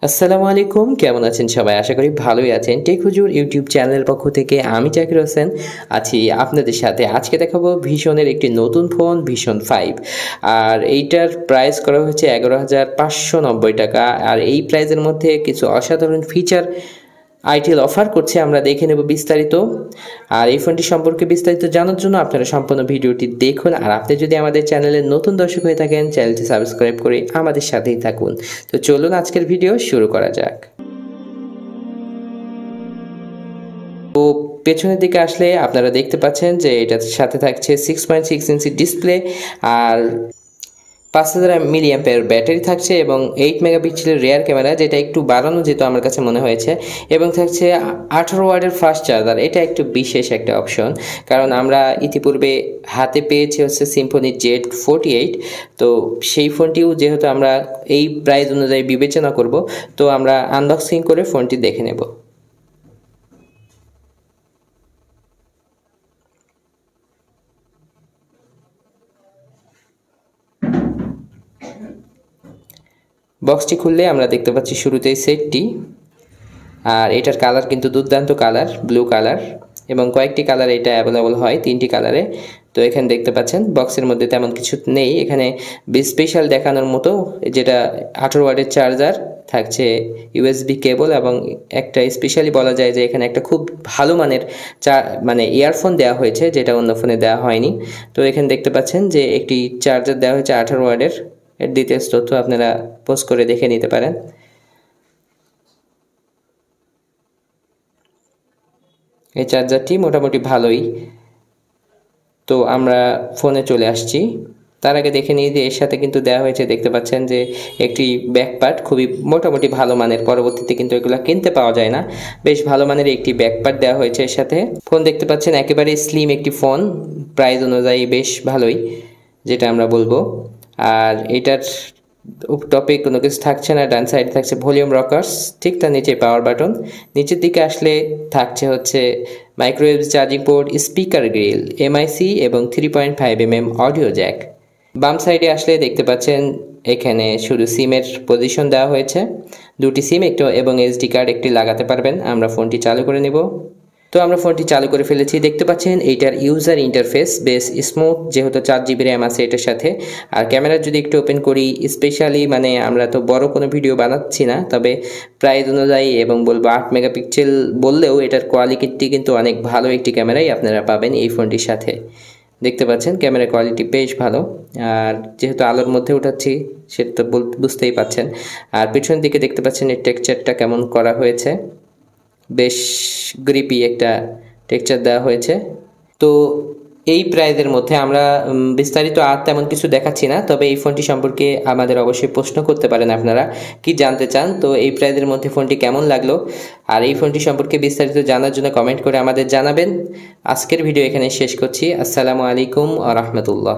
আসসালামু আলাইকুম, কেমন আছেন সবাই? আশা করি ভালোই আছেন। টেক হুজুর ইউটিউব চ্যানেলের পক্ষ থেকে আমি জাকির হোসেন আছি আপনাদের সাথে। আজকে দেখাবো ভীষণের একটি নতুন ফোন ভীষণ 5। আর এইটার প্রাইস করা হয়েছে 11,590 টাকা। আর এই প্রাইসের মধ্যে কিছু অসাধারণ ফিচার আইটেল অফার করছে, আমরা দেখে নেব বিস্তারিত। আর এই ফোনটি সম্পর্কে বিস্তারিত জানার জন্য আপনারা সম্পূর্ণ ভিডিওটি দেখুন। আর আপনি যদি আমাদের চ্যানেলের নতুন দর্শক হয়ে থাকেন, চ্যানেলটি সাবস্ক্রাইব করে আমাদের সাথেই থাকুন। তো চলুন আজকের ভিডিও শুরু করা যাক। তো পেছনের দিকে আসলে আপনারা দেখতে পাচ্ছেন যে এটার সাথে থাকছে 6.6 ইঞ্চি ডিসপ্লে আর 5000 mAh ব্যাটারি থাকছে এবং 8 মেগাপিক্সেলের রিয়ার ক্যামেরা, যেটা একটু বাড়ানো যেত আমার কাছে মনে হয়েছে, এবং থাকছে 18 ওয়াটের ফাস্ট চার্জার। এটা একটু বিশেষ একটা অপশন, কারণ আমরা ইতিপূর্বে হাতে পেয়েছি হচ্ছে সিম্ফনি Z48। তো সেই ফোনটিও যেহেতু আমরা এই প্রাইস অনুযায়ী বিবেচনা করব, তো আমরা আনবক্সিং করে ফোনটি দেখে নেব। বক্সটি খুললে আমরা দেখতে পাচ্ছি শুরুতেই সেটটি। আর এটার কালার কিন্তু দুর্দান্ত কালার, ব্লু কালার, এবং কয়েকটি কালার এটা অ্যাভেলেবল হয়, 3টি কালারে। তো এখানে দেখতে পাচ্ছেন বক্সের মধ্যে তেমন কিছু নেই। এখানে স্পেশাল দেখানোর মতো যেটা 18 ওয়াটের চার্জার থাকছে, ইউএসবি কেবল, এবং একটা স্পেশালি বলা যায় যে এখানে একটা খুব ভালো মানের মানে ইয়ারফোন দেওয়া হয়েছে, যেটা অন্য ফোনে দেওয়া হয়নি। তো এখানে দেখতে পাচ্ছেন যে একটি চার্জার দেওয়া হয়েছে 18 ওয়াটের। এর ডিটেলস তথ্য আপনারা পোস্ট করে দেখে নিতে পারেন। এই চার্জারটি মোটামুটি ভালোই। তো আমরা ফোনে চলে আসছি। তার আগে দেখে নিই যে এর সাথে কিন্তু দেওয়া হয়েছে, দেখতে পাচ্ছেন যে একটি ব্যাকপার্ট খুবই মোটামুটি ভালো মানের। পরবর্তীতে কিন্তু এগুলো কিনতে পাওয়া যায় না। বেশ ভালো মানের একটি ব্যাকপার্ট দেওয়া হয়েছে এর সাথে। ফোন দেখতে পাচ্ছেন একেবারে স্লিম একটি ফোন, প্রাইস অনুযায়ী বেশ ভালোই, যেটা আমরা বলবো। আর এটার টপে কোনো কিছু থাকছে না। ডান সাইডে থাকছে ভলিউম রকার্স, ঠিক তার নিচে পাওয়ার বাটন। নিচের দিকে আসলে থাকছে হচ্ছে microwave charging port, speaker grill, MIC এবং 3.5mm অডিও জ্যাক। বাম সাইডে আসলে দেখতে পাচ্ছেন এখানে শুধু সিমের পজিশন দেওয়া হয়েছে। দুটি সিম একটু এবং এসডি কার্ড একটি লাগাতে পারবেন। আমরা ফোনটি চালু করে নেব। তো আমরা ফোনটি চালু করে ফেলেছি। দেখতে পাচ্ছেন এইটার ইউজার ইন্টারফেস বেশ স্মুথ, যেহেতু 4GB র্যাম আছে এটার সাথে। আর ক্যামেরা যদি একটু ওপেন করি, স্পেশালি মানে আমরা তো বড় কোনো ভিডিও বানাচ্ছি না, তবে প্রাইস অনুযায়ী এবং বলবো 8 মেগাপিক্সেল বললেও এটার কোয়ালিটি কিন্তু অনেক ভালো একটি ক্যামেরাই আপনারা পাবেন এই ফোনটির সাথে। দেখতে পাচ্ছেন ক্যামেরা কোয়ালিটি বেশ ভালো। আর যেহেতু আলোর মধ্যে উঠাচ্ছি সেটা তো বুঝতেই পাচ্ছেন। আর পিছনের দিকে দেখতে পাচ্ছেন এর টেক্সচারটা কেমন করা হয়েছে, বেশ গ্রিপি একটা টেক্সচার দেওয়া হয়েছে। তো এই প্রাইজের মধ্যে আমরা বিস্তারিত আর তেমন কিছু দেখাচ্ছি না, তবে এই ফোনটি সম্পর্কে আমাদের অবশ্যই প্রশ্ন করতে পারেন, আপনারা কি জানতে চান। তো এই প্রাইজের মধ্যে ফোনটি কেমন লাগলো আর এই ফোনটি সম্পর্কে বিস্তারিত জানার জন্য কমেন্ট করে আমাদের জানাবেন। আজকের ভিডিও এখানে শেষ করছি। আসসালামু আলাইকুম ওয়া রাহমাতুল্লাহ।